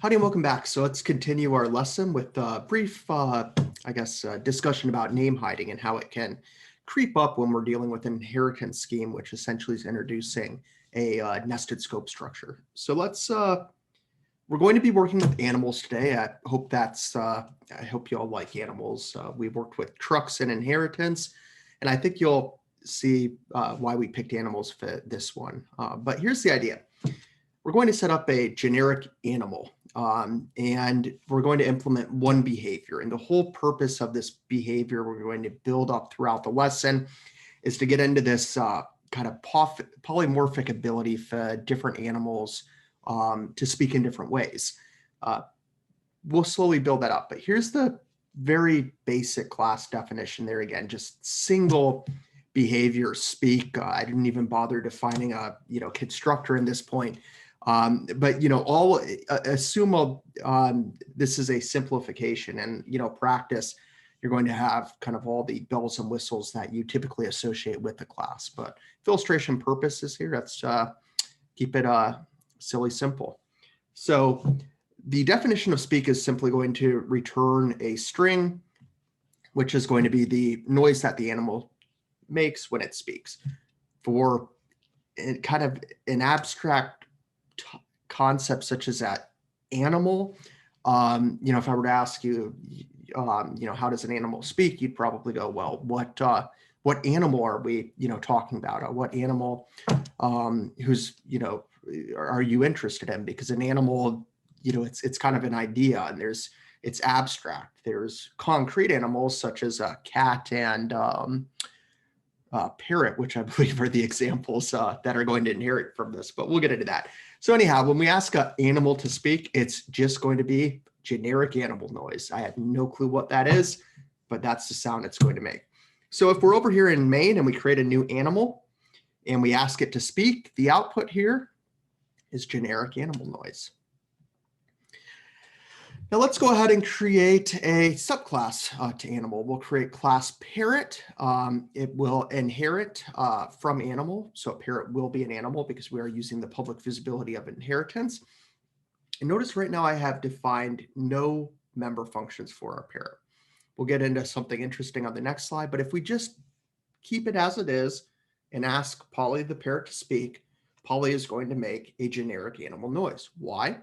Howdy and welcome back. So let's continue our lesson with a brief, discussion about name hiding and how it can creep up when we're dealing with an inheritance scheme, which essentially is introducing a nested scope structure. So we're going to be working with animals today. I hope you all like animals. We've worked with trucks and inheritance, and I think you'll see why we picked animals for this one. But here's the idea. We're going to set up a generic animal. And we're going to implement one behavior. And the whole purpose of this behavior we're going to build up throughout the lesson is to get into this kind of polymorphic ability for different animals to speak in different ways. We'll slowly build that up. But here's the very basic class definition there again, just single behavior speak. I didn't even bother defining a constructor in this point. But assume this is a simplification, and practice, you're going to have kind of all the bells and whistles that you typically associate with the class. But for illustration purposes here, let's keep it silly simple. So the definition of speak is simply going to return a string, which is going to be the noise that the animal makes when it speaks. For kind of an abstract concept such as that animal, if I were to ask you, how does an animal speak, you'd probably go, well, what animal are we, talking about? Or what animal, who's, are you interested in? Because an animal, it's kind of an idea, and it's abstract. There's concrete animals such as a cat and parrot, which I believe are the examples that are going to inherit from this, but we'll get into that. So anyhow, when we ask an animal to speak, it's just going to be generic animal noise. I have no clue what that is, but that's the sound it's going to make. So if we're over here in main and we create a new animal and we ask it to speak, the output here is generic animal noise. Now let's go ahead and create a subclass to animal. We'll create class parrot. It will inherit from animal. So a parrot will be an animal because we are using the public visibility of inheritance. And notice right now I have defined no member functions for our parrot. We'll get into something interesting on the next slide, but if we just keep it as it is and ask Polly the parrot to speak, Polly is going to make a generic animal noise. Why?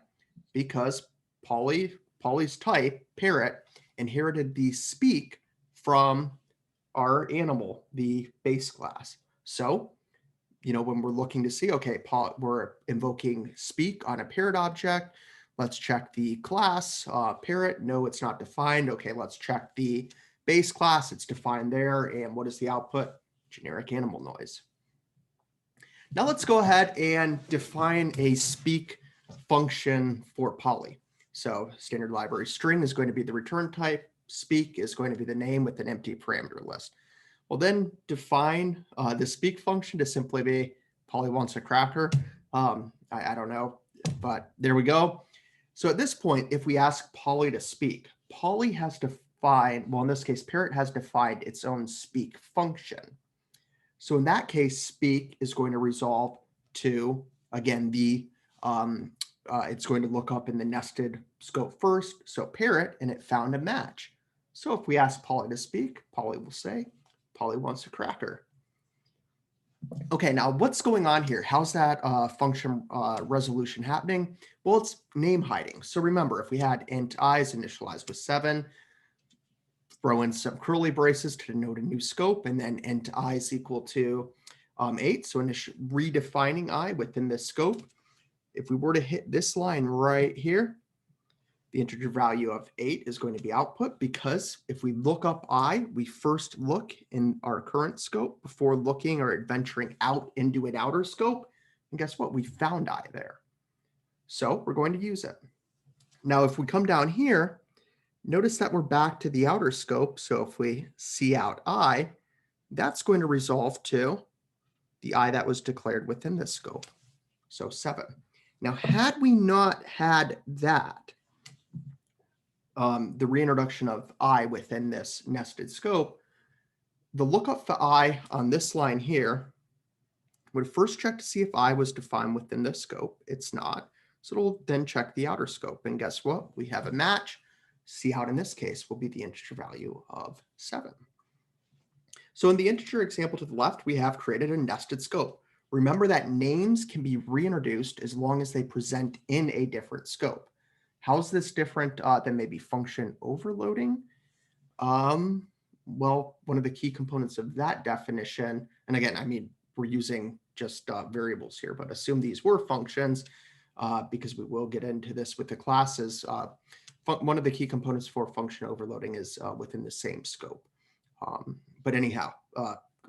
Because Polly's type, parrot, inherited the speak from our animal, the base class. So, when we're looking to see, okay, we're invoking speak on a parrot object. Let's check the class, parrot. No, it's not defined. Okay, let's check the base class. It's defined there. And what is the output? Generic animal noise. Now let's go ahead and define a speak function for Polly. So standard library string is going to be the return type. Speak is going to be the name with an empty parameter list. We'll then define the speak function to simply be Polly wants a cracker. I don't know, but there we go. So at this point, if we ask Polly to speak, Polly has defined, well, in this case, parrot has defined its own speak function. So in that case, speak is going to resolve to, again, it's going to look up in the nested scope first. So parrot, and it found a match. So if we ask Polly to speak, Polly will say, Polly wants a cracker. Okay, now what's going on here? How's that function resolution happening? Well, it's name hiding. So remember, if we had int I is initialized with 7, throw in some curly braces to denote a new scope, and then int I is equal to 8. So redefining I within this scope. If we were to hit this line right here, the integer value of 8 is going to be output, because if we look up I, we first look in our current scope before looking or venturing out into an outer scope. And guess what? We found I there. So we're going to use it. Now, if we come down here, notice that we're back to the outer scope. So if we see out I, that's going to resolve to the I that was declared within this scope. So 7. Now, had we not had that, the reintroduction of I within this nested scope, the lookup for I on this line here would first check to see if I was defined within this scope. It's not. So it'll then check the outer scope. And guess what? We have a match. See out in this case will be the integer value of 7. So in the integer example to the left, we have created a nested scope. Remember that names can be reintroduced as long as they present in a different scope. How's this different than maybe function overloading? Well, one of the key components of that definition, and again, I mean, we're using just variables here, but assume these were functions because we will get into this with the classes. One of the key components for function overloading is within the same scope. But anyhow,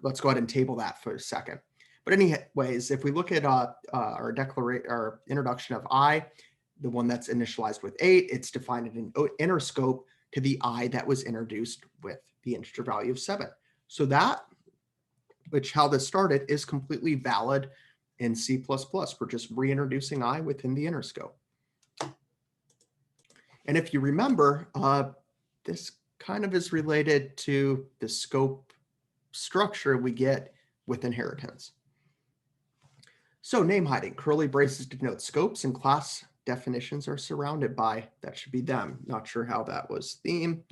let's go ahead and table that for a second. But anyways, if we look at our introduction of I, the one that's initialized with 8, it's defined in an inner scope to the I that was introduced with the integer value of 7. So that, which how this started, is completely valid in C++. We're just reintroducing I within the inner scope. And if you remember, this kind of is related to the scope structure we get with inheritance. So name hiding, curly braces denote scopes, and class definitions are surrounded by, that should be them. Not sure how that was theme.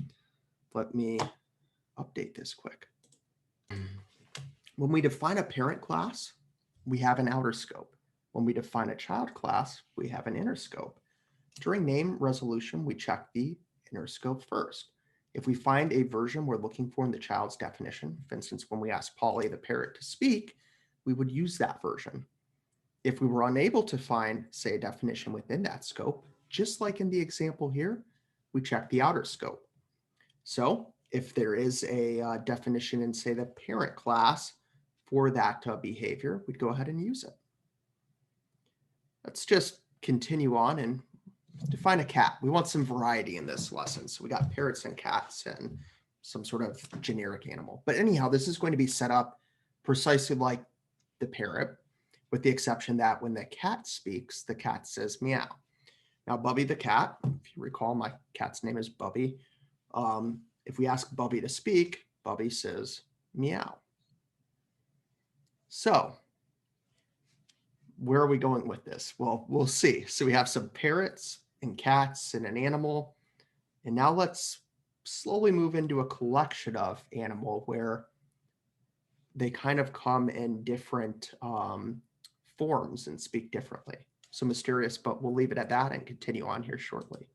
Let me update this quick. When we define a parent class, we have an outer scope. When we define a child class, we have an inner scope. During name resolution, we check the inner scope first. If we find a version we're looking for in the child's definition, for instance, when we ask Polly the parrot to speak, we would use that version. If we were unable to find, say, a definition within that scope, just like in the example here, we check the outer scope. So if there is a definition in, say, the parent class for that behavior, we'd go ahead and use it. Let's just continue on and define a cat. We want some variety in this lesson. So we got parrots and cats and some sort of generic animal. But anyhow, this is going to be set up precisely like the parrot, with the exception that when the cat speaks, the cat says meow. Now, Bubby the cat, if you recall, my cat's name is Bubby. If we ask Bubby to speak, Bubby says meow. So where are we going with this? Well, we'll see. So we have some parrots and cats and an animal. And now let's slowly move into a collection of animal where they kind of come in different forms and speak differently. So mysterious, but we'll leave it at that and continue on here shortly.